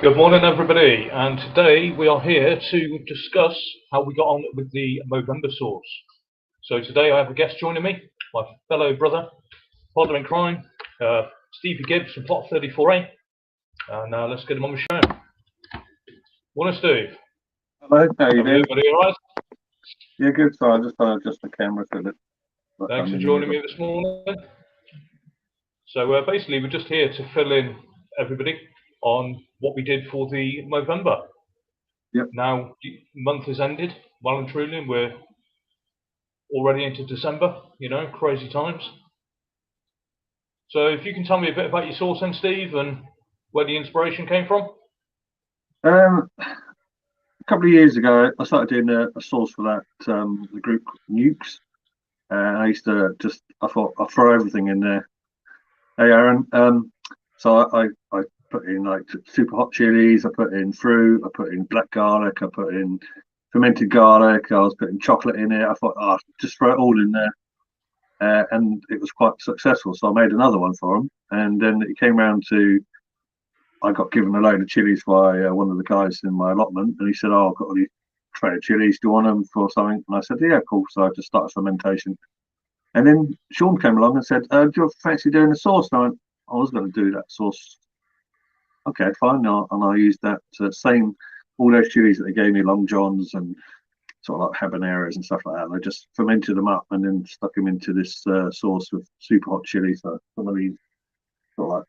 Good morning, everybody, and today we are here to discuss how we got on with the Movember sauce. So today I have a guest joining me, my fellow brother, partner in crime, Stevie Gibbs from Plot 34A, and let's get him on the show. Morning, Steve. Hello, how you doing? Everybody all right? Yeah, good. So I just adjust the camera so that. Thanks for joining me this morning. So basically, we're just here to fill in everybody on what we did for the Movember. Yep. Now, the month has ended well and truly, and we're already into December, crazy times. So if you can tell me a bit about your sauce then, Steve, and where the inspiration came from? A couple of years ago, I started doing a sauce for that the group Nukes. I used to I thought I'll throw everything in there. Hey, Aaron. So I put in like super hot chilies. I put in fruit. I put in black garlic. I put in fermented garlic. I was putting chocolate in it. I thought, just throw it all in there. And it was quite successful. So I made another one for them. And then it came around to, I got given a load of chilies by one of the guys in my allotment. And he said, I've got a tray of chilies. Do you want them for something? And I said, yeah, cool. So I just started fermentation. And then Sean came along and said, do you fancy doing a sauce? And I went, I was going to do that sauce. Okay, fine. And I used that same, all those chilies that they gave me, Long Johns and sort of like habaneros and stuff like that. And I just fermented them up and then stuck them into this sauce with super hot chili. So some of these sort of like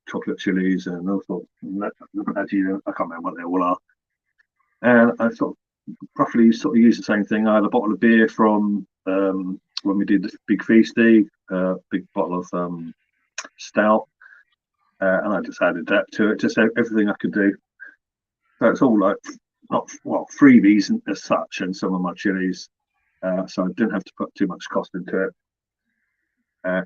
chocolate chilies and all sorts. I can't remember what they all are. And I sort of roughly sort of used the same thing. I had a bottle of beer from when we did this big feasty, big bottle of stout, and I just added that to it, just everything I could do. So it's all like not freebies as such, and some of my chilies, so I didn't have to put too much cost into it.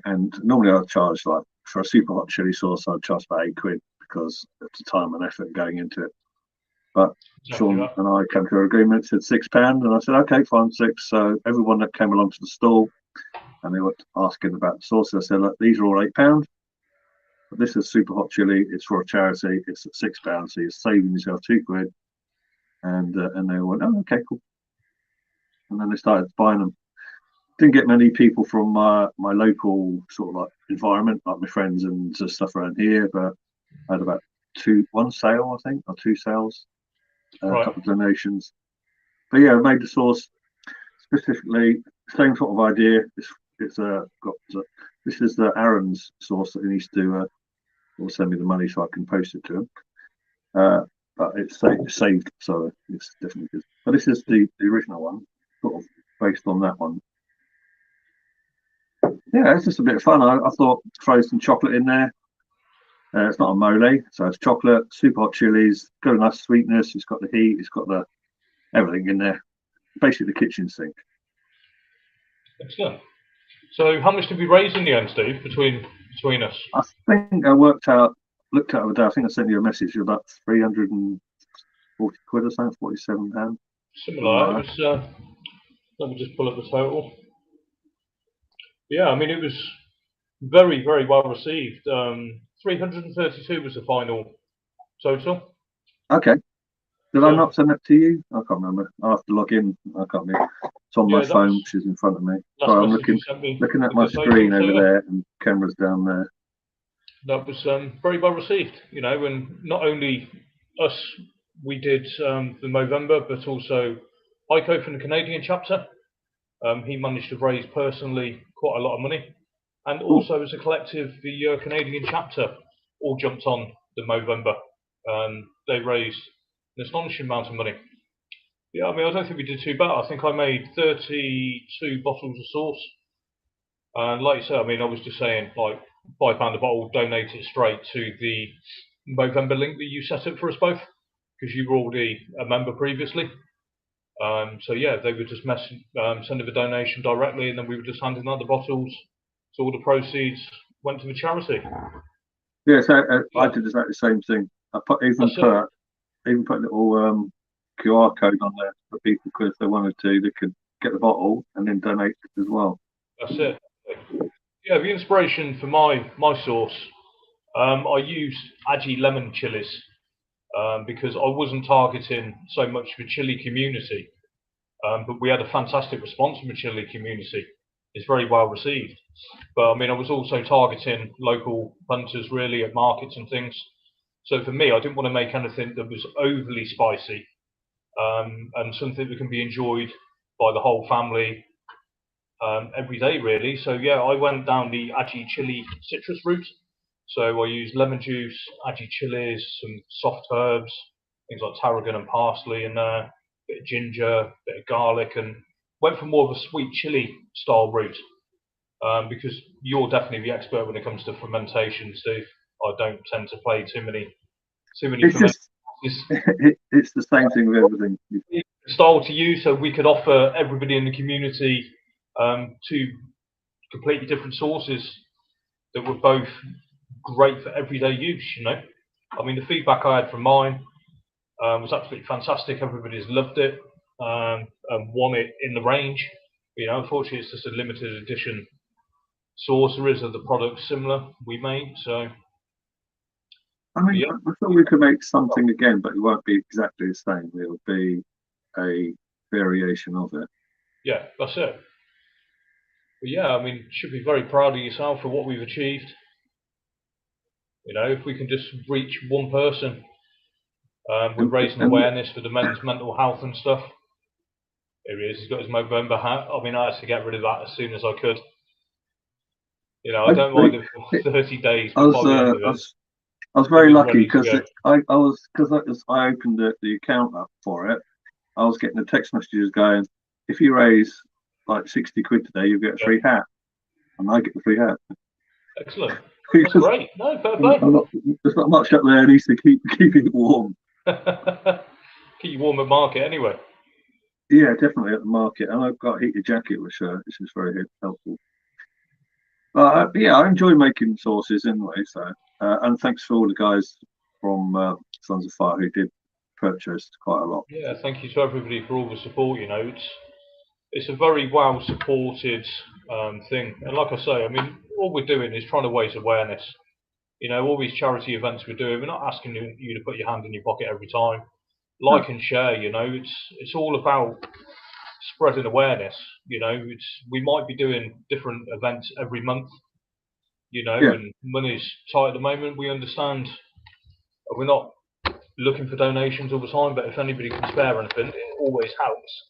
And normally I'd charge, like for a super hot chili sauce, I'd charge about £8 because of the time and effort going into it. But Sean and I came to an agreement, said £6, and I said, okay, fine, 6. So everyone that came along to the stall and they were asking about the sauce, I said, look, these are all £8. But this is super hot chili, it's for a charity, it's at £6, so you're saving yourself £2. And they went, oh, okay, cool. And then they started buying them. Didn't get many people from my local sort of like environment, like my friends and stuff around here, but I had about one sale, I think, or 2 sales, a couple of donations. But yeah, I made the sauce specifically, same sort of idea. This is the Aaron's sauce that he needs to will send me the money so I can post it to him. But it's saved, so it's definitely good. But this is the original one, sort of based on that one. Yeah, it's just a bit of fun. I thought throw some chocolate in there. It's not a mole, so it's chocolate, super hot chilies, got a nice sweetness. It's got the heat. It's got the everything in there. Basically, the kitchen sink. Excellent. So, how much did we raise in the end, Steve, between us? I think I looked out the other day. I think I sent you a message. You're about £340 or something, £47. Similar. It was. Let me just pull up the total. Yeah, I mean, it was very, very well received. 332 was the final total. Okay. Did I not send that to you? I can't remember. I have to log in. I can't remember. It's on my phone, which is in front of me. So I'm looking at my screen over there, and camera's down there. That was very well received, and not only us, we did the Movember, but also Heiko from the Canadian chapter. He managed to raise personally quite a lot of money. And also as a collective, the Canadian chapter all jumped on the Movember. They raised an astonishing amount of money. Yeah, I mean, I don't think we did too bad. I think I made 32 bottles of sauce. And like you said, I mean, I was just saying, like, £5 a bottle, donate it straight to the Movember link that you set up for us both, because you were already a member previously. So yeah, they would just send a donation directly, and then we were just handing out the bottles. So all the proceeds went to the charity. Yeah, so I did exactly the same thing. I put a little QR code on there for people, because if they wanted to, they could get the bottle and then donate as well. That's it. Yeah, the inspiration for my sauce, I used Aji lemon chilies. because I wasn't targeting so much the chili community, but we had a fantastic response from the chili community. It's very well received. But I mean, I was also targeting local punters really at markets and things. So for me, I didn't want to make anything that was overly spicy, and something that can be enjoyed by the whole family every day, really. So yeah, I went down the aji chili citrus route. So I used lemon juice, aji chilies, some soft herbs, things like tarragon and parsley, and a bit of ginger, bit of garlic, and went for more of a sweet chili style route. Because you're definitely the expert when it comes to fermentation, Steve. I don't tend to play too many It's fermentation just it's the same thing with everything. style to use, so we could offer everybody in the community two completely different sauces that were both great for everyday use. I mean, the feedback I had from mine was absolutely fantastic. Everybody's loved it and want it in the range. Unfortunately, it's just a limited edition sauce. There is other products similar we made, so. I mean, Yeah, I thought we could make something again, but it won't be exactly the same. It'll be a variation of it. yeah, that's it. But yeah, I mean, should be very proud of yourself for what we've achieved. If we can just reach one person with And, raising and awareness for the men's mental health and stuff. Here he is. He's got his Movember hat. I mean, I had to get rid of that as soon as I could. I don't mind it for 30 days, I but was, by the end of I it, was, I was it very was lucky ready to because go. I opened the account up for it. I was getting the text messages going, if you raise like 60 quid today, you get a Yeah, free hat, and I get the free hat. excellent. That's Because great. No, fair play. there's not much up there. It needs to keep it warm. Keep you warm at market anyway. Yeah, definitely at the market, and I've got a heated jacket, which is very helpful. But yeah, I enjoy making sauces anyway. So, and thanks for all the guys from Sons of Fire who did purchase quite a lot. Yeah, thank you to everybody for all the support. It's a very well supported thing, and like I say, I mean, all we're doing is trying to raise awareness. All these charity events we're doing, we're not asking you to put your hand in your pocket every time. No, Like and share. It's all about spreading awareness. We might be doing different events every month. yeah, And money's tight at the moment. We understand. We're not looking for donations all the time, but if anybody can spare anything, it always helps.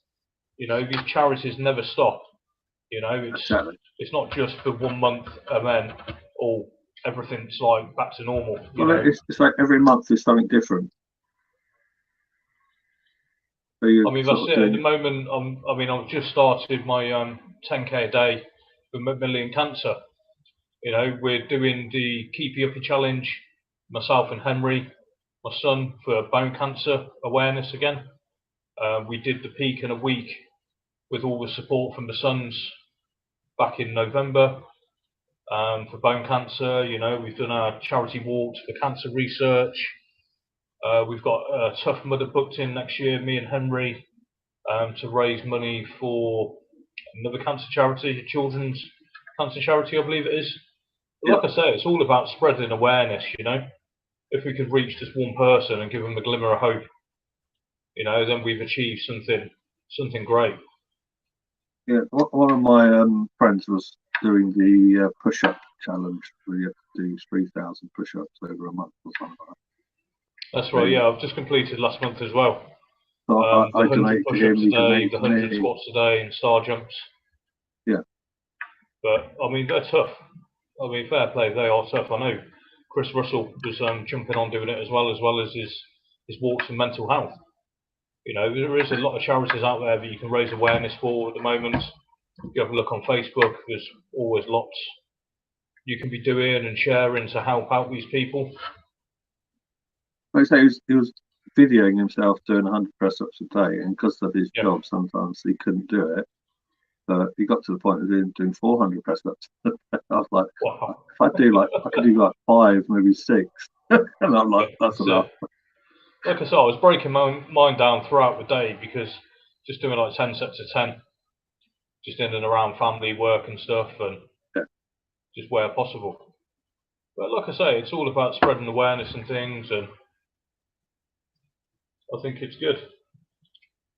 These charities never stop. exactly. It's not just for 1 month and then all everything's like back to normal. Well, it's like every month is something different. So you're I mean, that's sort of it. At the doing, moment, I've just started my 10K a day for Macmillan Cancer. We're doing the Keep You Uppy challenge. Myself and Henry, my son, for bone cancer awareness again. We did the peak in a week with all the support from the Sons back in November for bone cancer. We've done our charity walks for cancer research. We've got Tough Mudder booked in next year, me and Henry, to raise money for another cancer charity, a children's cancer charity, I believe it is. But yeah. like I say, it's all about spreading awareness. If we could reach just one person and give them a glimmer of hope, then we've achieved something great. Yeah, one of my friends was doing the push-up challenge where you have to do 3,000 push-ups over a month or something like That's that. right. Yeah, I've just completed last month as well. So The I 100 donated to him, push-ups a he day, donated the to 100 me. squats a day, and star jumps. Yeah, But I mean, they're tough. I mean, fair play, they are tough. I know Chris Russell was jumping on doing it as well as his walks and mental health. There is a lot of charities out there that you can raise awareness for at the moment. If you have a look on Facebook, there's always lots you can be doing and sharing to help out these people. like I say, he was videoing himself doing 100 press-ups a day, and because of his Yeah. job, sometimes he couldn't do it. But he got to the point of doing 400 press-ups. I was like, Wow. if I could do like 5, maybe 6, and I'm like, that's enough. Like I said, I was breaking my mind down throughout the day because just doing like 10 sets of 10, just in and around family, work and stuff, and Yeah. just where possible. But like I say, it's all about spreading awareness and things, and I think it's good.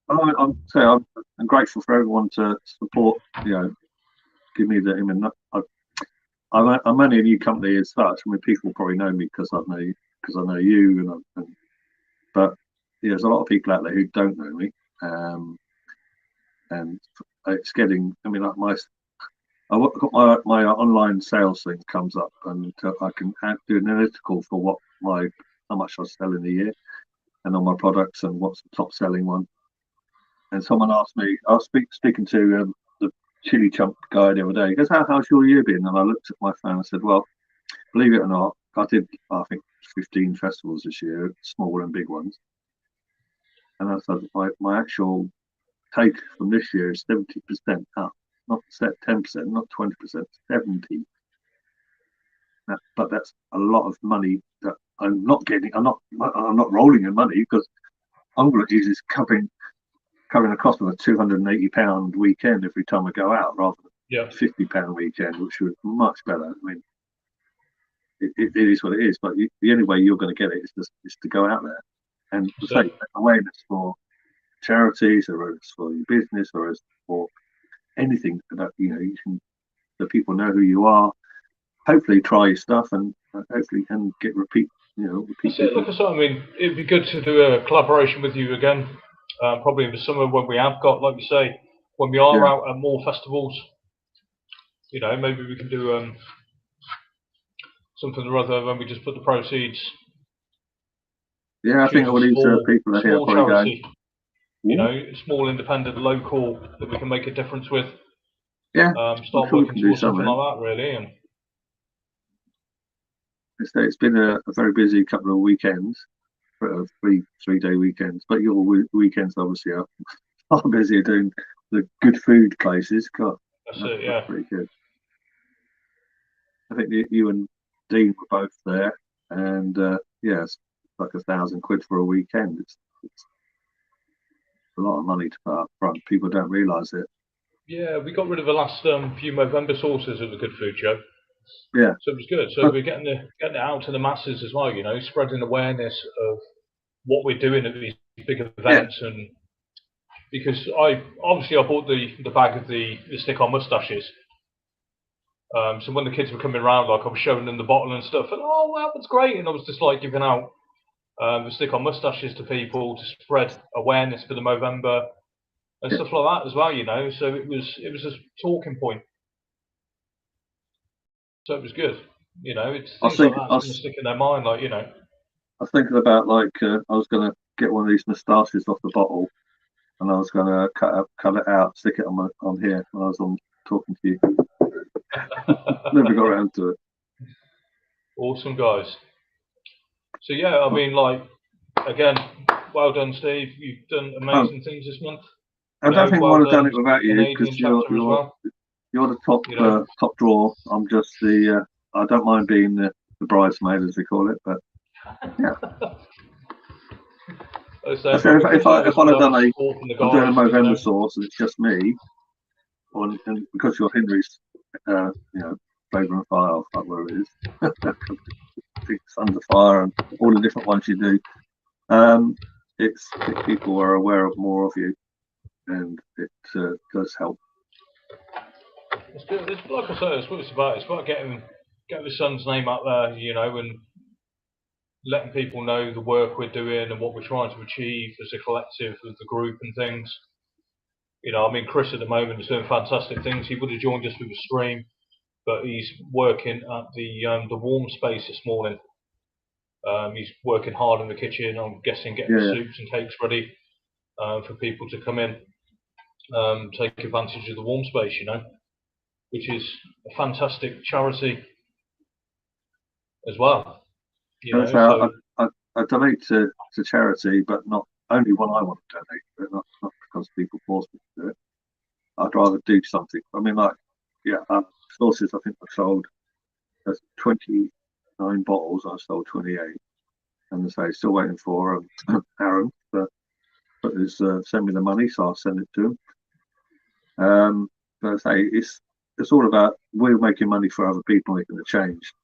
I'm grateful for everyone to support. Give me the. I mean, I'm only a new company as such. I mean, people probably know me because I know you, but there's a lot of people out there who don't know me, and it's getting. I mean, like I've got my online sales thing comes up, and I can do an analytical for how much I sell in a year, and on my products, and what's the top selling one. And someone asked me, I was speaking to the chili chump guy the other day. He goes, how's your year been? And I looked at my phone and said, well, believe it or not, I did, I think, 15 festivals this year, small and big ones. And I said, my actual take from this year is 70% up, not 10%, not 20%, 70. But that's a lot of money that I'm not getting. I'm not rolling in money because I'm going to use this covering the cost of a £280 weekend every time I go out, rather than £50 weekend, which was much better. I mean, it is what it is, but the only way you're going to get it is to go out there and to say awareness for charities, or it's for your business, or it's for anything that you can, that people know who you are. Hopefully, try your stuff, and hopefully can get repeat. That's it. Like I said, I mean, it'd be good to do a collaboration with you again. Probably in the summer when we have got, like you say, when we are out at more festivals. Maybe we can do something or other when we just put the proceeds. Yeah, I think all these people are here probably charity, going. Small, independent, local that we can make a difference with. Yeah, start working towards something like that, really. And it's been a very busy couple of weekends, 3-day weekends. But your weekends obviously are busy doing the good food places. God, that's pretty good. I think you and Dean were both there, and it's like £1,000 for a weekend. It's a lot of money to put up front. People don't realise it. Yeah, we got rid of the last few Movember sauces at the Good Food Show. Yeah. So it was good. So we're getting it out to the masses as well. Spreading awareness of what we're doing at these big events, and because I bought the bag of the stick-on mustaches. So when the kids were coming around, like I was showing them the bottle and stuff, and oh wow, that's great, and I was just like giving out the stick-on mustaches to people to spread awareness for the Movember and stuff like that as well. So it was a talking point. So it was good. It's things like that's going to stick in their mind, like. I was thinking about I was going to get one of these moustaches off the bottle, and I was going to cut it out, stick it on here when I was talking to you. Never got around to it. Awesome, guys. So yeah, I mean, again, well done, Steve. You've done amazing things this month. I don't think I would have done it without you, because you're the top drawer. I'm just the. I don't mind being the bridesmaid, as we call it, but yeah. If I'd done I'm doing a Movember sauce and it's just me, and because you're Henry's, flavour and fire, where it is, it's under fire, and all the different ones you do. People are aware of more of you, and it does help. It's good. Like I said, it's what it's about. It's about getting the son's name out there, and letting people know the work we're doing and what we're trying to achieve as a collective, as the group and things. Chris at the moment is doing fantastic things. He would have joined us with a stream, but he's working at the warm space this morning. He's working hard in the kitchen. I'm guessing getting the soups and cakes ready for people to come in, take advantage of the warm space, which is a fantastic charity as well. I donate to charity, but not only when I want to donate, but not because people force me to do it. I'd rather do something. Sauces, I think I've sold 29 bottles. I sold 28, and as I say, still waiting for Aaron to send me the money, so I'll send it to him. But I say it's all about, we're making money for other people, making a change.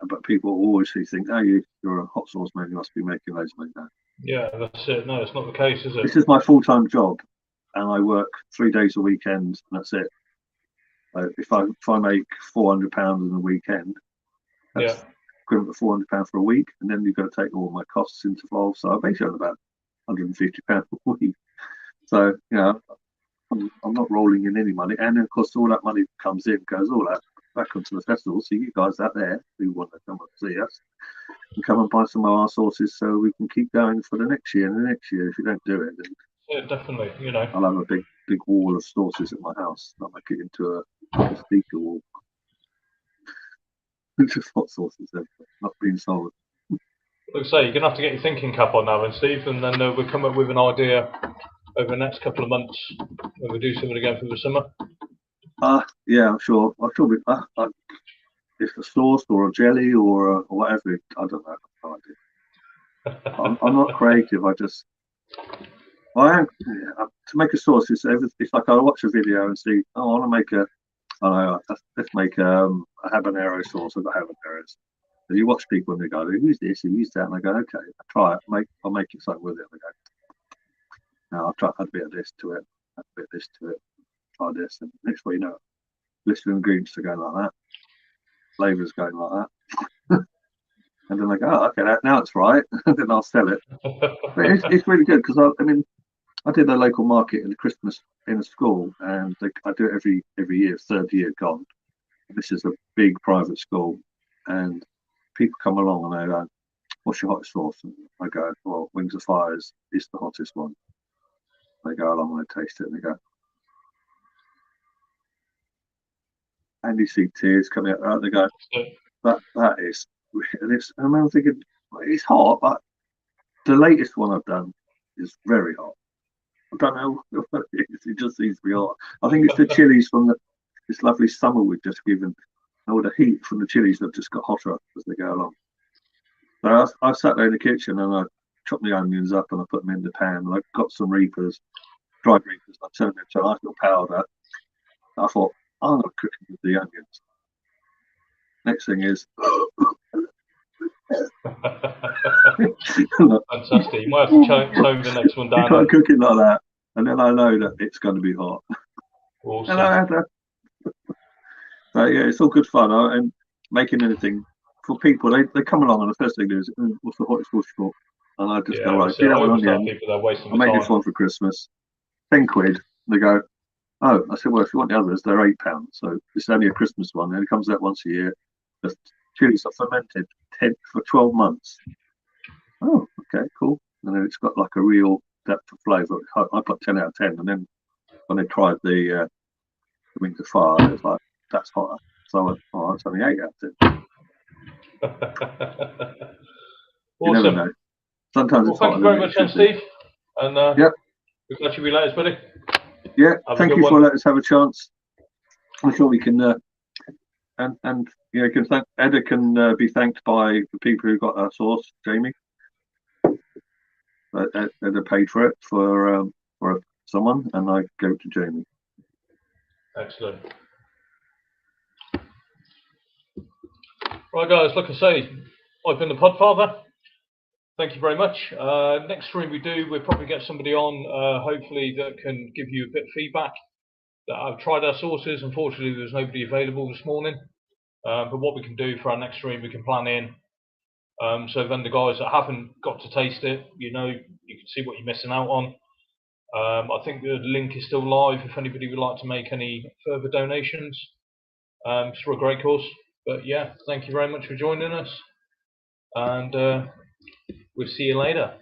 but people always think, oh, you're a hot sauce man, you must be making loads of money now. Yeah, that's it. No, it's not the case, is it? This is my full-time job, and I work 3 days a weekend, and that's it. If I make £400 in a weekend, that's equivalent to £400 for a week, and then you've got to take all my costs into involved. So I basically earn about £150 a week. So I'm not rolling in any money, and of course all that money comes in goes all that back onto the festival. So you guys out there who want to come and see us and come and buy some of our sauces, so we can keep going for the next year and the next year. If you don't do it, then Yeah, definitely. I'll have a big wall of sauces at my house. I'll make it into a speaker wall. Just hot sauces, not being sold. Like I say, you're going to have to get your thinking cap on now, then, Steve, and then we'll come up with an idea over the next couple of months when we do something again for the summer. Yeah, I'm sure. If a sauce or a jelly or whatever, I don't know. No idea. I'm not creative. I am to make a sauce. It's like I watch a video and see. Oh, I want to make let's make a habanero sauce with the habaneros. And you watch people and they go, "Who's this? Who's that?" And I go, "Okay, I'll try it. I'll make it something with it." And I go, "No, I'll try add a bit of this to it, add a bit of this to it, try this." And next thing you know, list of ingredients are going like that, flavors going like that. And then I go, "Oh, okay, now it's right." And then I'll sell it. But it's really good because I did a local market in Christmas in a school, and I do it every year, third year gone. And this is a big private school, and people come along and they go, "What's your hottest sauce?" And I go, "Well, Wings of Fire is the hottest one." They go along and they taste it, and they go, and you see tears coming out. Right? They go, "That is," and I remember thinking, it's hot, but the latest one I've done is very hot. I don't know what it is. It just seems to be hot. I think it's the chilies from this lovely summer we've just given. All the heat from the chilies have just got hotter as they go along. So I sat there in the kitchen and I chopped my onions up and I put them in the pan. And I got some reapers, dried reapers. I turned them into a nice little powder. I thought, I'm going to cook it with the onions. Next thing is, fantastic. You might have to tone the next one down. You can't cook it like that, and then I know that it's going to be hot. Awesome. And I had to. So yeah, it's all good fun. And making anything for people, they come along and the first thing they do is, "What's the hottest sauce for?" And I just go, "Right, do that one on the end. I'll make this one for Christmas, £10." They go, "Oh," I said, "Well, if you want the others, they're £8. So it's only a Christmas one, and it comes out once a year. The chilies are fermented for 12 months." Oh, okay, cool. And then it's got like a real depth of flavour. I put 10 out of 10, and then when they tried the Wings of Fire, it was like, "That's hotter." So I went, "Oh, it's only 8 out of 10. You never know. Sometimes it's thank you very much, Steve. And yep. We'll catch you later, buddy. Yeah, thank you for letting us have a chance. I'm sure we can, and can thank Edda can be thanked by the people who got our sauce, Jamie. Edda paid for it for someone, and I go to Jamie. Excellent. Right, guys, like I say, I've been the Podfather. Thank you very much. Next stream we do, we'll probably get somebody on, hopefully, that can give you a bit of feedback. That I've tried our sauces. Unfortunately, there's nobody available this morning. But what we can do for our next stream, we can plan in. So then the guys that haven't got to taste it, you can see what you're missing out on. I think the link is still live if anybody would like to make any further donations. It's for a great cause. But yeah, thank you very much for joining us. And we'll see you later.